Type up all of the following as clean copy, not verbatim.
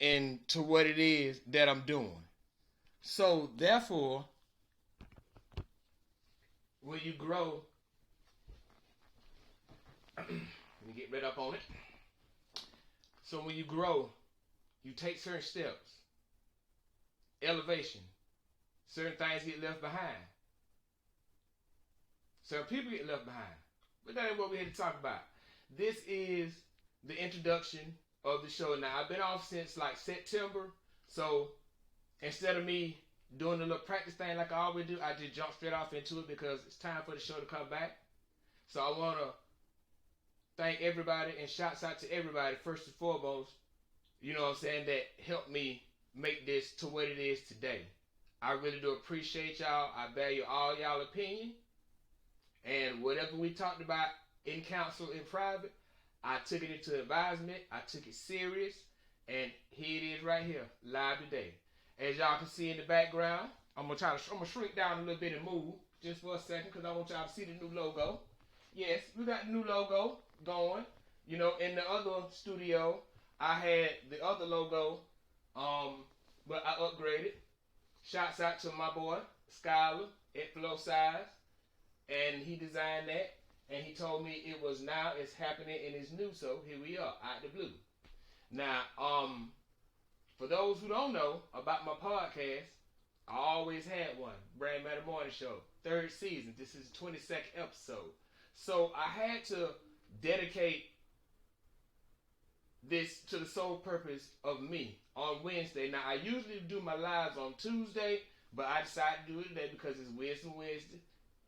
into what it is that I'm doing. So therefore, when you grow, let me get right up on it. So when you grow, you take certain steps. Elevation. Certain things get left behind. Certain people get left behind. But that ain't what we're here to talk about. This is the introduction of the show. Now, I've been off since like September. So instead of me doing a little practice thing like I always do, I just jump straight off into it because it's time for the show to come back. So I want to thank everybody and shouts out to everybody first and foremost, you know what I'm saying, that helped me make this to what it is today. I really do appreciate y'all. I value all y'all opinion. And whatever we talked about in council in private, I took it into advisement. I took it serious. And here it is right here, live today. As y'all can see in the background, I'm gonna shrink down a little bit and move just for a second because I want y'all to see the new logo. Yes, we got the new logo going. You know, in the other studio, I had the other logo, but I upgraded. Shouts out to my boy, Skyler, at Flow Size. And he designed that. And he told me it was now, it's happening and it's new. So here we are, out the blue. Now, for those who don't know about my podcast, I always had one. Brand Matter Morning Show. 3rd season. This is the 22nd episode. So I had to dedicate this to the sole purpose of me on Wednesday. Now, I usually do my lives on Tuesday, but I decided to do it today because it's Wisdom Wednesday,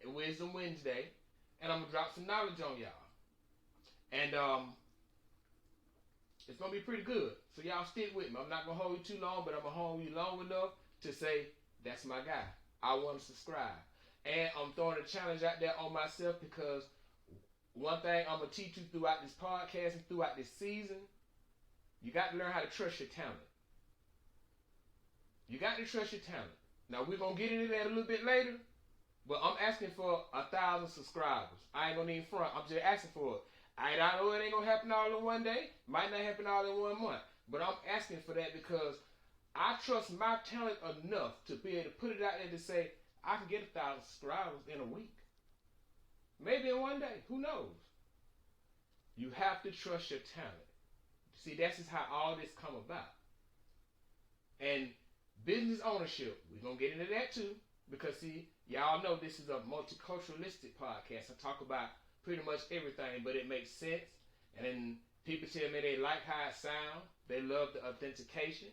Wisdom Wednesday, and I'm going to drop some knowledge on y'all. And it's going to be pretty good. So y'all stick with me. I'm not going to hold you too long, but I'm going to hold you long enough to say, that's my guy. I want to subscribe. And I'm throwing a challenge out there on myself because one thing I'm going to teach you throughout this podcast and throughout this season, you got to learn how to trust your talent. You got to trust your talent. Now, we're going to get into that a little bit later, but I'm asking for 1,000 subscribers. I ain't going to even front. I'm just asking for it. I know it ain't going to happen all in one day. Might not happen all in 1 month. But I'm asking for that because I trust my talent enough to be able to put it out there to say, I can get 1,000 subscribers in a week. Maybe in 1 day. Who knows? You have to trust your talent. See, that's just how all this come about. And business ownership, we're going to get into that too. Because, see, y'all know this is a multiculturalistic podcast. I talk about pretty much everything, but it makes sense. And then people tell me they like how it sounds. They love the authentication.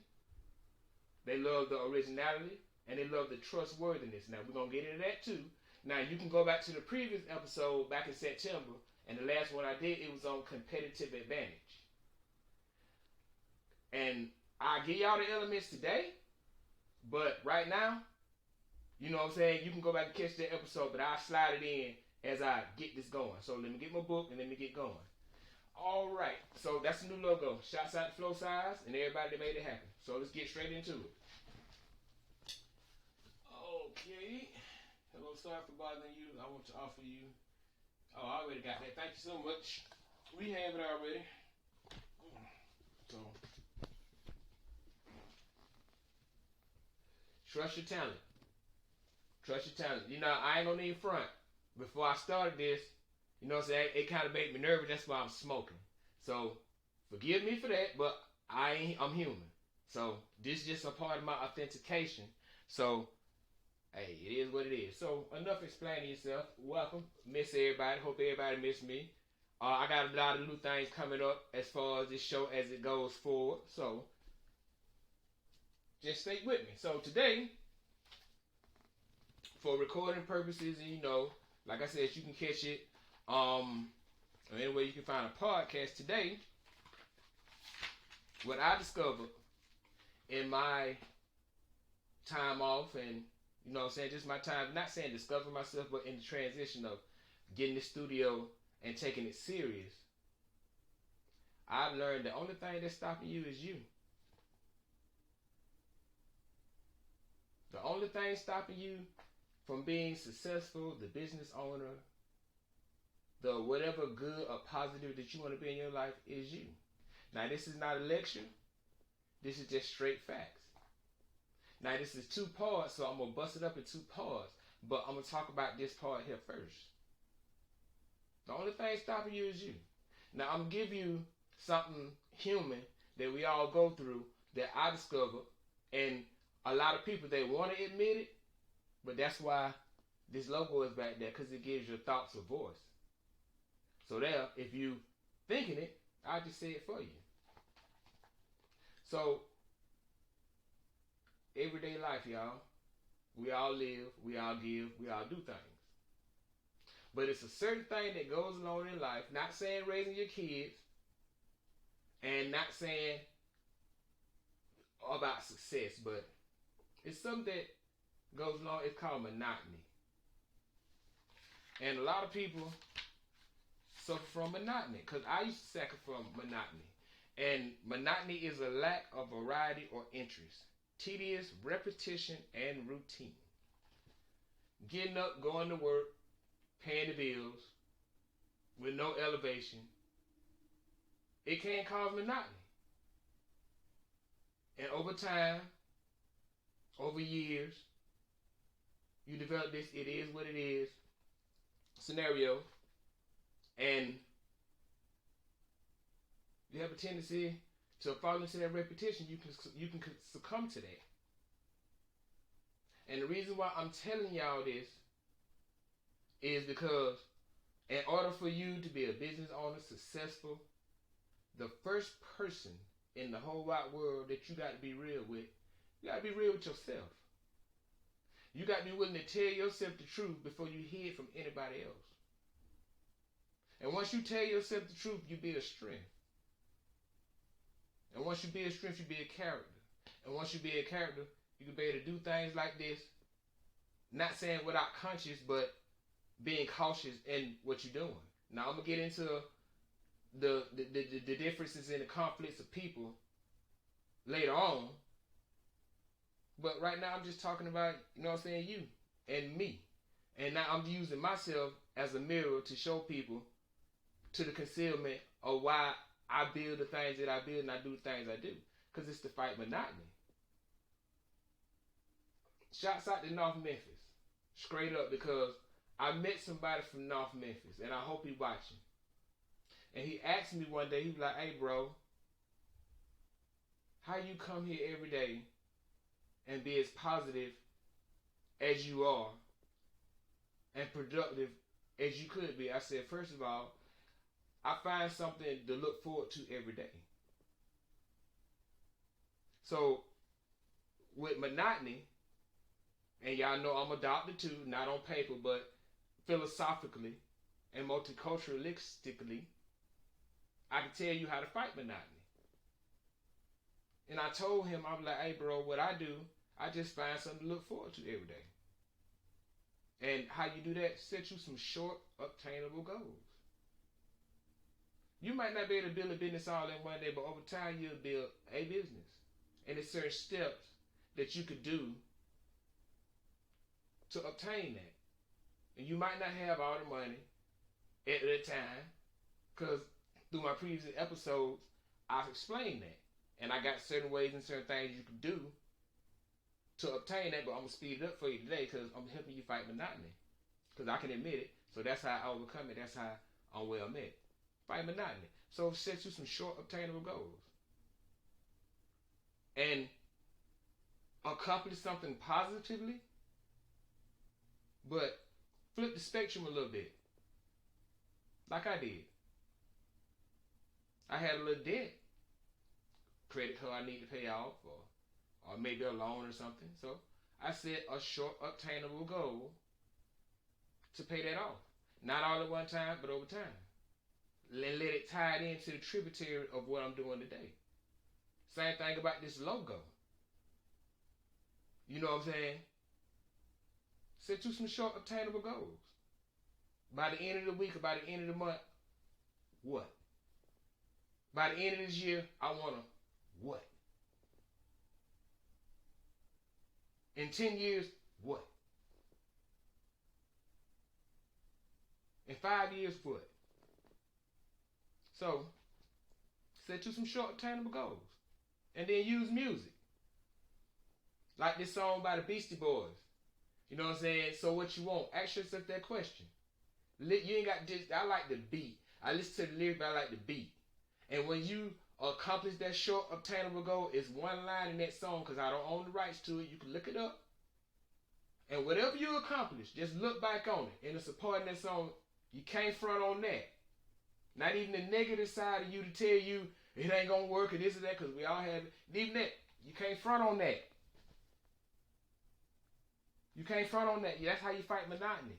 They love the originality. And they love the trustworthiness. Now, we're going to get into that too. Now, you can go back to the previous episode back in September. And the last one I did, it was on competitive advantage. And I'll give y'all the elements today. But right now, you know what I'm saying? You can go back and catch that episode, but I'll slide it in as I get this going. So let me get my book and let me get going. All right. So that's the new logo. Shouts out to Flow Size and everybody that made it happen. So let's get straight into it. Okay. Hello, sorry for bothering you. I want to offer you. Oh, I already got that. Thank you so much. We have it already. So, trust your talent. Trust your talent. You know, I ain't gonna need front. Before I started this, you know what I'm saying, it kind of made me nervous. That's why I'm smoking. So, forgive me for that, but I'm human. So, this is just a part of my authentication. So, hey, it is what it is. So, enough explaining yourself. Welcome. Miss everybody. Hope everybody miss me. I got a lot of new things coming up as far as this show as it goes forward. So, just stay with me. So, today, for recording purposes, and you know, like I said, you can catch it anyway you can find a podcast. Today, what I discovered in my time off and, you know what I'm saying, just my time, not saying discovering myself, but in the transition of getting the studio and taking it serious, I've learned the only thing that's stopping you is you. The only thing stopping you from being successful, the business owner, the whatever good or positive that you want to be in your life is you. Now, this is not a lecture. This is just straight facts. Now this is two parts, so I'm gonna bust it up in two parts. But I'm gonna talk about this part here first. The only thing stopping you is you. Now I'm gonna give you something human that we all go through that I discovered, and a lot of people they want to admit it, but that's why this logo is back there, because it gives your thoughts a voice. So there, if you thinking it, I'll just say it for you. So everyday life, y'all. We all live, we all give, we all do things. But it's a certain thing that goes along in life, not saying raising your kids, and not saying about success, but it's something that goes along, it's called monotony. And a lot of people suffer from monotony, because I used to suffer from monotony. And monotony is a lack of variety or interest. Tedious repetition and routine. Getting up, going to work, paying the bills, with no elevation. It can cause monotony. And over time, over years, you develop this it is what it is scenario, and you have a tendency to fall into that repetition. You can succumb to that. And the reason why I'm telling y'all this is because in order for you to be a business owner, successful, the first person in the whole wide world that you got to be real with, you got to be real with yourself. You got to be willing to tell yourself the truth before you hear it from anybody else. And once you tell yourself the truth, you build strength. And once you build strength, you build character. And once you build character, you can be able to do things like this. Not saying without conscience, but being cautious in what you're doing. Now I'm gonna get into the differences in the conflicts of people later on. But right now I'm just talking about, you know what I'm saying, you and me. And now I'm using myself as a mirror to show people to the concealment of why I build the things that I build and I do the things I do. Because it's to fight monotony. Shouts out to North Memphis. Straight up, because I met somebody from North Memphis, and I hope he's watching. And he asked me one day, he was like, hey bro, how you come here every day and be as positive as you are and productive as you could be? I said, first of all, I find something to look forward to every day. So with monotony, and y'all know I'm a doctor too, not on paper, but philosophically and multiculturalistically, I can tell you how to fight monotony. And I told him, I was like, hey bro, what I do, I just find something to look forward to every day. And how you do that, set you some short, obtainable goals. You might not be able to build a business all in one day, but over time you'll build a business. And there's certain steps that you could do to obtain that. And you might not have all the money at the time, because through my previous episodes, I've explained that. And I got certain ways and certain things you can do to obtain that, but I'm going to speed it up for you today because I'm helping you fight monotony. Because I can admit it, so that's how I overcome it. That's how I'm well met. Fight monotony. So set you some short, obtainable goals. And accomplish something positively, but flip the spectrum a little bit. Like I did. I had a little debt. Credit card I need to pay off, or maybe a loan or something. So I set a short, obtainable goal to pay that off. Not all at one time, but over time. Let it tie it into the tributary of what I'm doing today. Same thing about this logo. You know what I'm saying? Set you some short, obtainable goals. By the end of the week or by the end of the month, what? By the end of this year, I want to what? In 10 years, what? In 5 years, what? So, set you some short, obtainable goals. And then use music. Like this song by the Beastie Boys. You know what I'm saying? So what you want? Ask yourself that question. You ain't got just, I like the beat. I listen to the lyrics, but I like the beat. And when you accomplish that short obtainable goal, it's one line in that song, because I don't own the rights to it. You can look it up. And whatever you accomplish, just look back on it. And the support in that song, you can't front on that. Not even the negative side of you to tell you it ain't gonna work or this or that, because we all have it. Even that, you can't front on that. You can't front on that. That's how you fight monotony.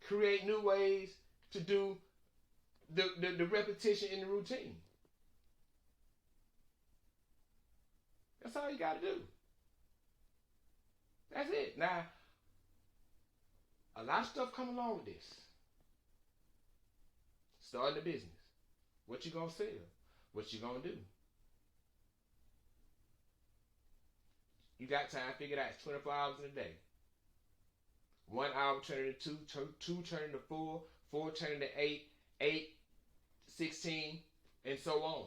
Create new ways to do the repetition in the routine. That's all you got to do. That's it. Now, a lot of stuff come along with this. Starting a business. What you gonna sell? What you gonna do? You got time, figure it out. It's 24 hours in a day. 1 hour turning to 2 turning to 4, 4 turning to 8, 8, 16, and so on.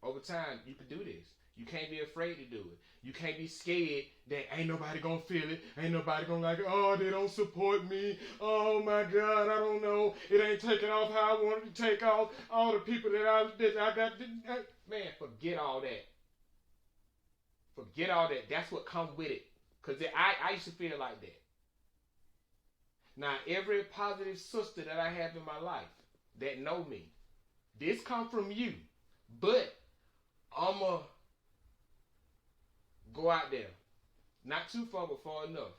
Over time, you can do this. You can't be afraid to do it. You can't be scared that ain't nobody gonna feel it. Ain't nobody gonna like it. Oh, they don't support me. Oh my God, I don't know. It ain't taking off how I wanted to take off. All the people that I got, man, forget all that. Forget all that. That's what comes with it. Because I used to feel like that. Now, every positive sister that I have in my life that know me, this come from you. But I'm going to go out there. Not too far, but far enough.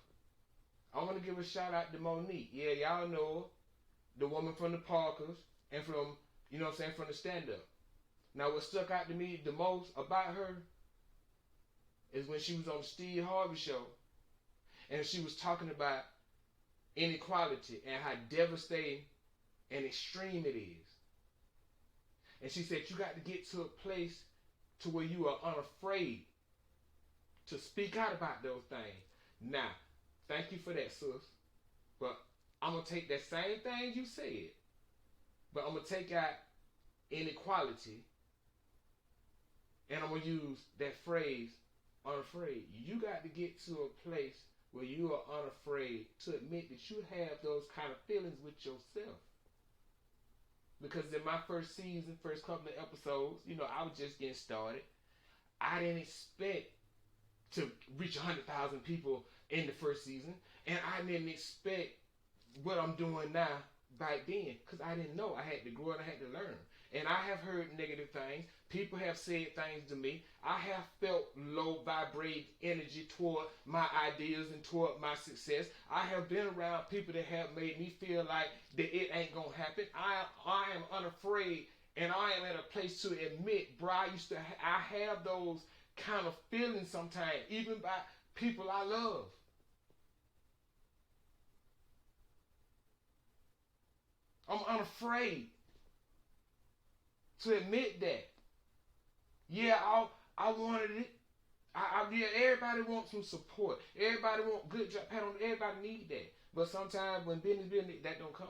I want to give a shout out to Monique. Yeah, y'all know her. The woman from the Parkers and from, you know what I'm saying, from the stand-up. Now, what stuck out to me the most about her is when she was on the Steve Harvey show and she was talking about inequality and how devastating and extreme it is. And she said you got to get to a place to where you are unafraid to speak out about those things. Now, thank you for that, sis. But I'm going to take that same thing you said, but I'm going to take out inequality and I'm going to use that phrase, unafraid. You got to get to a place where you are unafraid to admit that you have those kind of feelings with yourself. Because in my first season, first couple of episodes, you know, I was just getting started. I didn't expect to reach 100,000 people in the first season. And I didn't expect what I'm doing now back then. Because I didn't know. I had to grow and I had to learn. And I have heard negative things. People have said things to me. I have felt low vibrating energy toward my ideas and toward my success. I have been around people that have made me feel like that it ain't going to happen. I am unafraid and I am at a place to admit, bro, I have those kind of feelings sometimes, even by people I love. I'm unafraid to admit that. Yeah, I wanted it. Yeah, everybody wants some support. Everybody want good job. Everybody need that. But sometimes when business, that don't come.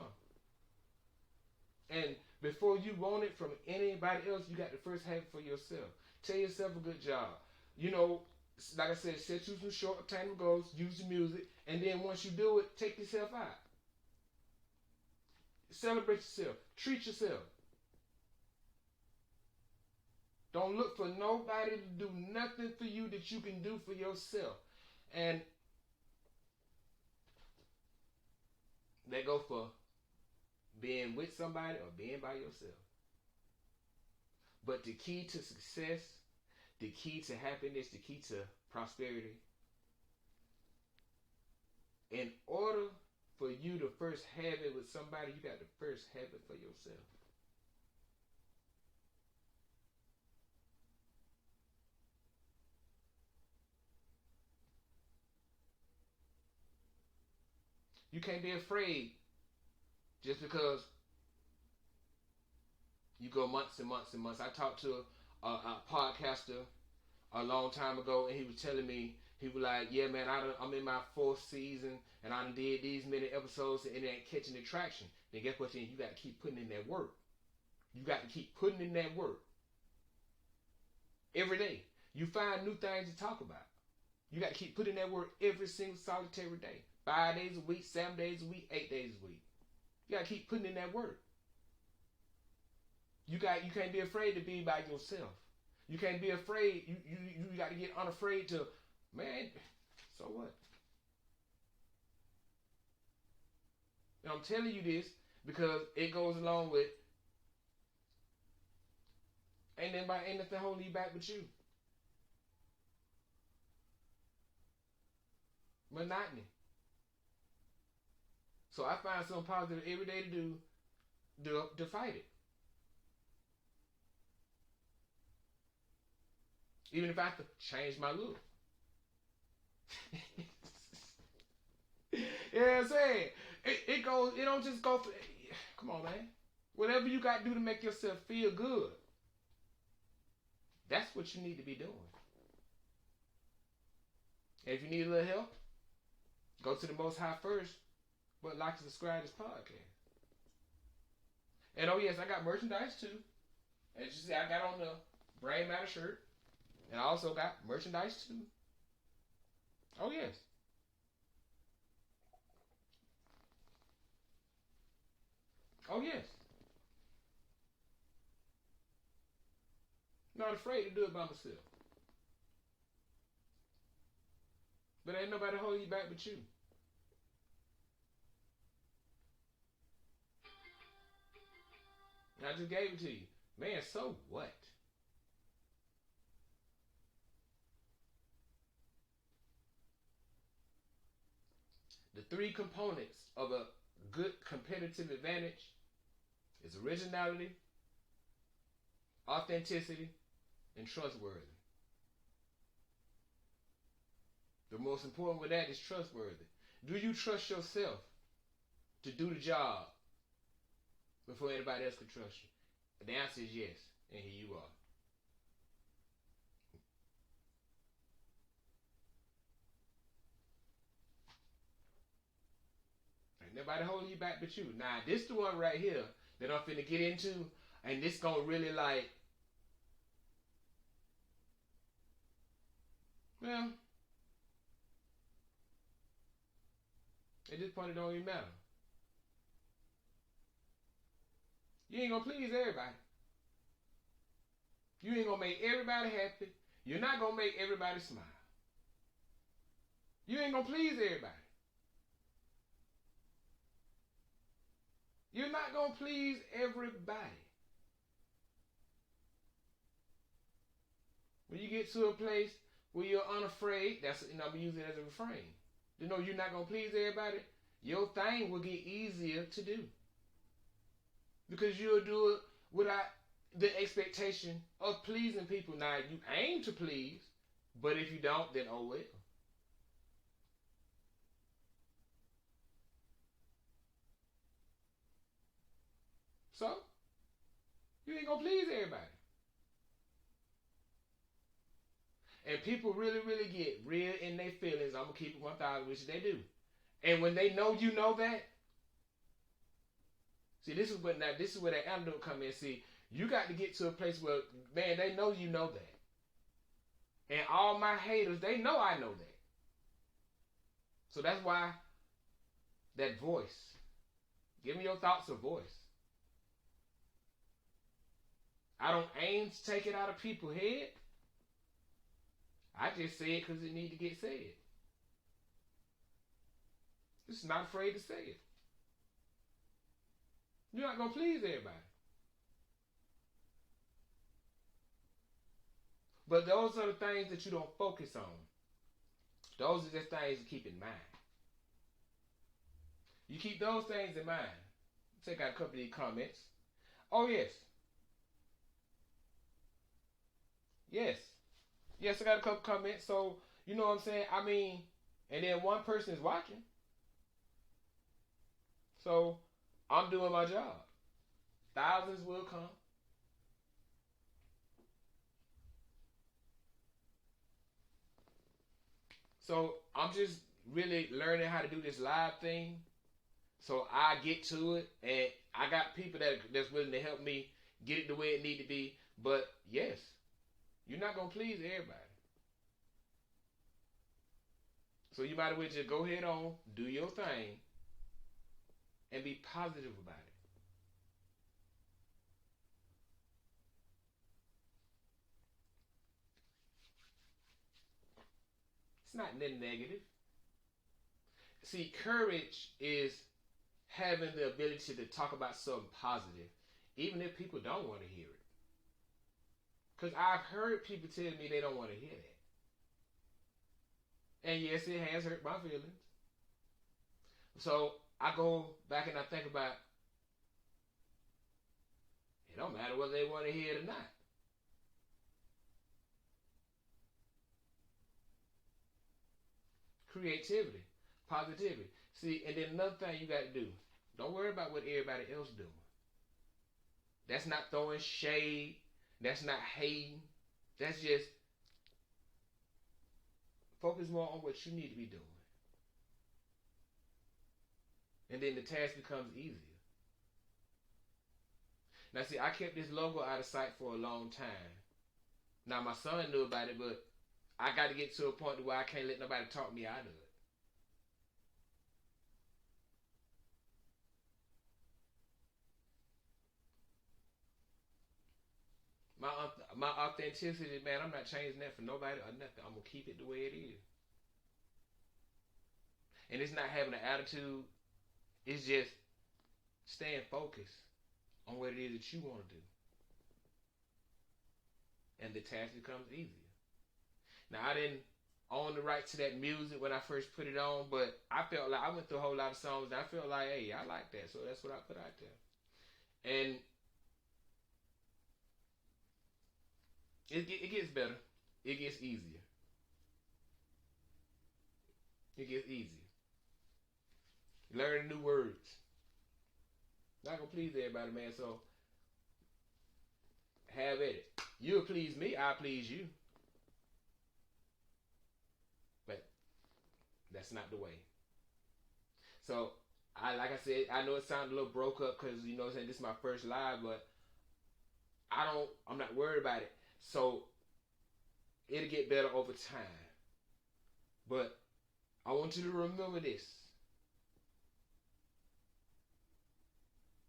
And before you want it from anybody else, you got to first have it for yourself. Tell yourself a good job. You know, like I said, set you some short obtainable goals, use the music, and then once you do it, take yourself out. Celebrate yourself. Treat yourself. Don't look for nobody to do nothing for you that you can do for yourself. And that go for being with somebody or being by yourself. But the key to success, the key to happiness, the key to prosperity, in order for you to first have it with somebody, you got to first have it for yourself. You can't be afraid just because you go months and months and months. I talked to a podcaster a long time ago, and he was telling me, he was like, yeah, man, I'm in my 4th season, and I done did these many episodes, and it ain't catching the traction. Then guess what? Then you got to keep putting in that work. You got to keep putting in that work. every day. You find new things to talk about. You got to keep putting that work every single solitary day. 5 days a week, 7 days a week, 8 days a week. You got to keep putting in that work. You can't be afraid to be by yourself. You can't be afraid. You got to get unafraid to, man, so what? And I'm telling you this because it goes along with ain't nothing holding you back but you. Monotony. So I find something positive every day to do to fight it. Even if I have to change my look. You know what I'm saying? It don't just go for, come on, man. Whatever you got to do to make yourself feel good, that's what you need to be doing. And if you need a little help, go to the Most High first, but like and subscribe to this podcast. And oh yes, I got merchandise too. As you see, I got on the Brain Matter shirt. And I also got merchandise too. Oh yes. Oh yes. Not afraid to do it by myself. But ain't nobody holding you back but you. I just gave it to you. Man, so what? The 3 components of a good competitive advantage is originality, authenticity, and trustworthy. The most important with that is trustworthy. Do you trust yourself to do the job before anybody else can trust you? And the answer is yes, and here you are. Ain't nobody holding you back but you. Now, this the one right here that I'm finna get into, and this gonna really like, well, at this point it don't even matter. You ain't gonna please everybody. You ain't gonna make everybody happy. You're not gonna make everybody smile. You ain't gonna please everybody. You're not gonna please everybody. When you get to a place where you're unafraid, I'm gonna use it as a refrain. You know you're not gonna please everybody. Your thing will get easier to do because you'll do it without the expectation of pleasing people. Now you aim to please, but if you don't, then oh well. So you ain't gonna please everybody. And people really, really get real in their feelings. I'm gonna keep it 1,000, which they do. And when they know you know that, see, this is where that antidote come in. See, you got to get to a place where, man, they know you know that. And all my haters, they know I know that. So that's why that voice. Give me your thoughts of voice. I don't aim to take it out of people's head. I just say it because it need to get said. Just not afraid to say it. You're not going to please everybody. But those are the things that you don't focus on. Those are just things to keep in mind. You keep those things in mind. Check out a couple of these comments. Oh, yes. Yes. Yes, I got a couple comments. So, you know what I'm saying? I mean, and then one person is watching. So, I'm doing my job. Thousands will come. So, I'm just really learning how to do this live thing. So, I get to it. And I got people that's willing to help me get it the way it need to be. But, yes, you're not gonna please everybody. So you might as well just go ahead on, do your thing, and be positive about it. It's not nothing negative. See, courage is having the ability to talk about something positive, even if people don't want to hear it. Because I've heard people tell me they don't want to hear that. And yes, it has hurt my feelings. So I go back and I think about it don't matter whether they want to hear it or not. Creativity, positivity. See, and then another thing you got to do, don't worry about what everybody else doing. That's not throwing shade. That's not hating. That's just focus more on what you need to be doing. And then the task becomes easier. Now see, I kept this logo out of sight for a long time. Now my son knew about it, but I got to get to a point where I can't let nobody talk me out of it. My my authenticity, man, I'm not changing that for nobody or nothing. I'm gonna keep it the way it is. And it's not having an attitude. It's just staying focused on what it is that you want to do, and the task becomes easier. Now I didn't own the right to that music when I first put it on, but I felt like I went through a whole lot of songs, and I felt like, hey, I like that, so that's what I put out there. And it gets better. It gets easier. It gets easier. Learning new words. Not gonna please everybody, man. So have at it. You'll please me, I'll please you. But that's not the way. So like I said, I know it sounded a little broke up because you know what I'm saying, this is my first live, but I'm not worried about it. So it'll get better over time. But I want you to remember this.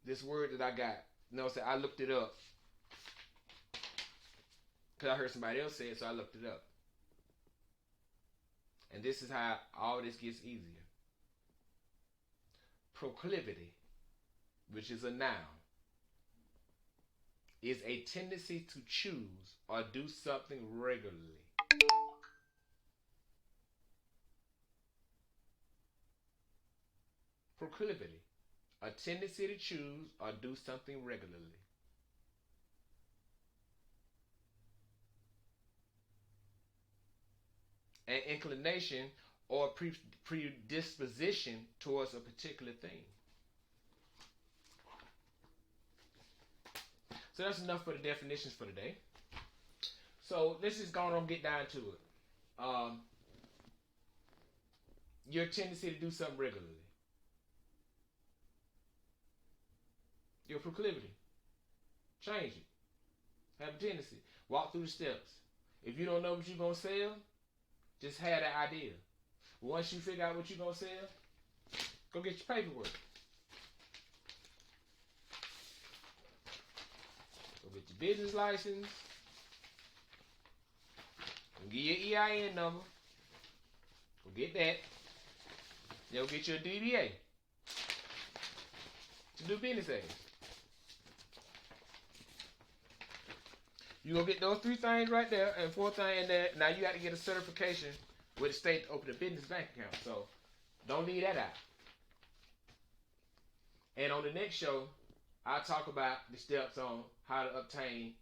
This word that I got. You know what I'm saying? I looked it up. Because I heard somebody else say it, so I looked it up. And this is how all this gets easier. Proclivity, which is a noun, is a tendency to choose or do something regularly. Proclivity, a tendency to choose or do something regularly. An inclination or predisposition towards a particular thing. So that's enough for the definitions for today. So let's just go on and get down to it. Your tendency to do something regularly. Your proclivity. Change it. Have a tendency. Walk through the steps. If you don't know what you're going to sell, just have that idea. Once you figure out what you're going to sell, go get your paperwork. Go get your business license. Go get your EIN number. Go get that. Then go get your DBA to do business as. You gonna get those 3 things right there, and 4th thing in there. Now you got to get a certification with the state to open a business bank account. So don't leave that out. And on the next show, I'll talk about the steps on how to obtain.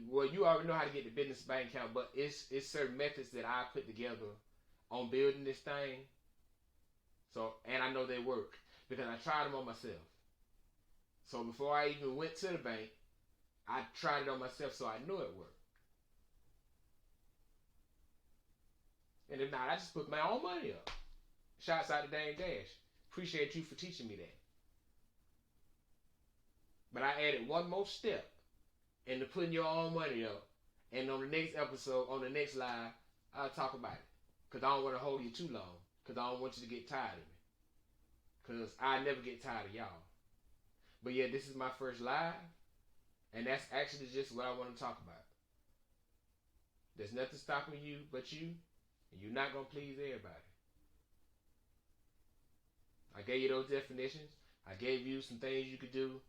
Well, you already know how to get the business bank account, but it's certain methods that I put together on building this thing. So, and I know they work because I tried them on myself. So before I even went to the bank, I tried it on myself, so I knew it worked. And if not, I just put my own money up. Shouts out to Dame Dash. Appreciate you for teaching me that. But I added one more step into putting your own money up And on the next episode, on the next live, I'll talk about it. Because I don't want to hold you too long. Because I don't want you to get tired of me. Because I never get tired of y'all. But yeah, this is my first live. And that's actually just what I want to talk about. There's nothing stopping you but you. And you're not going to please everybody. I gave you those definitions. I gave you some things you could do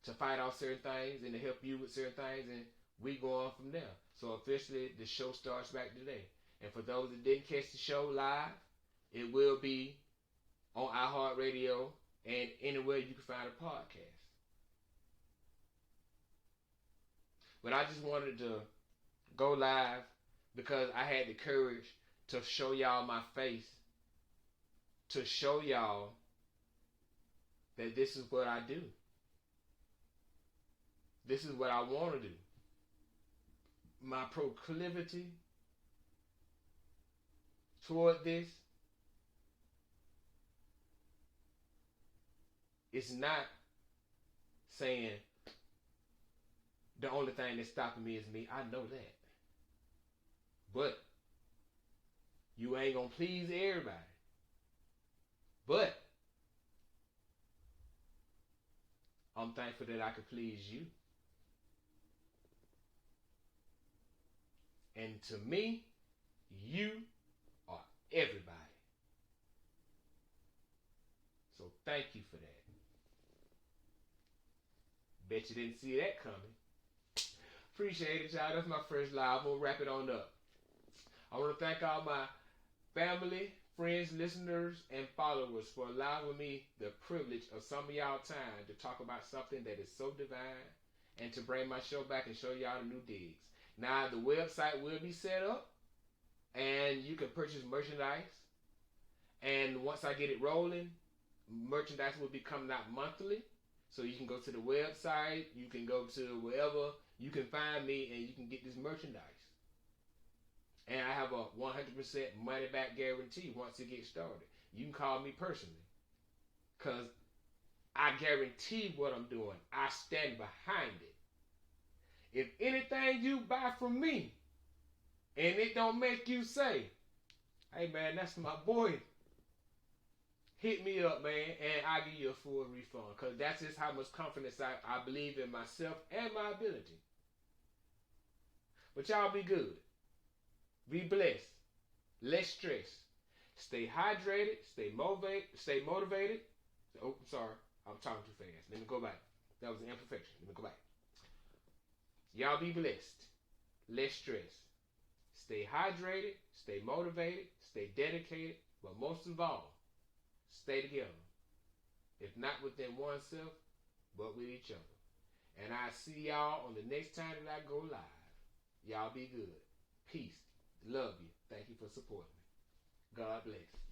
to fight off certain things and to help you with certain things. And we go on from there. So officially, the show starts back today. And for those that didn't catch the show live, it will be on iHeartRadio and anywhere you can find a podcast. But I just wanted to go live because I had the courage to show y'all my face, to show y'all that this is what I do. This is what I want to do. My proclivity toward this is not saying the only thing that's stopping me is me. I know that. But you ain't gonna please everybody. But I'm thankful that I could please you. And to me, you are everybody. So thank you for that. Bet you didn't see that coming. Appreciate it, y'all. That's my first live. I'm going to wrap it on up. I want to thank all my family, friends, listeners, and followers for allowing me the privilege of some of y'all time to talk about something that is so divine and to bring my show back and show y'all the new digs. Now, the website will be set up and you can purchase merchandise. And once I get it rolling, merchandise will be coming out monthly. So you can go to the website, you can go to wherever you can find me and you can get this merchandise. And I have a 100% money back guarantee once it gets started. You can call me personally. Because I guarantee what I'm doing. I stand behind it. If anything you buy from me and it don't make you say, hey man, that's my boy, hit me up, man, and I'll give you a full refund. Because that's just how much confidence I believe in myself and my ability. But y'all be good. Be blessed. Less stress. Stay hydrated. Stay motivated. Oh, sorry. I'm talking too fast. Let me go back. That was an imperfection. Let me go back. Y'all be blessed. Less stress. Stay hydrated. Stay motivated. Stay dedicated. But most of all, stay together. If not within oneself, but with each other. And I see y'all on the next time that I go live. Y'all be good. Peace. Love you. Thank you for supporting me. God bless.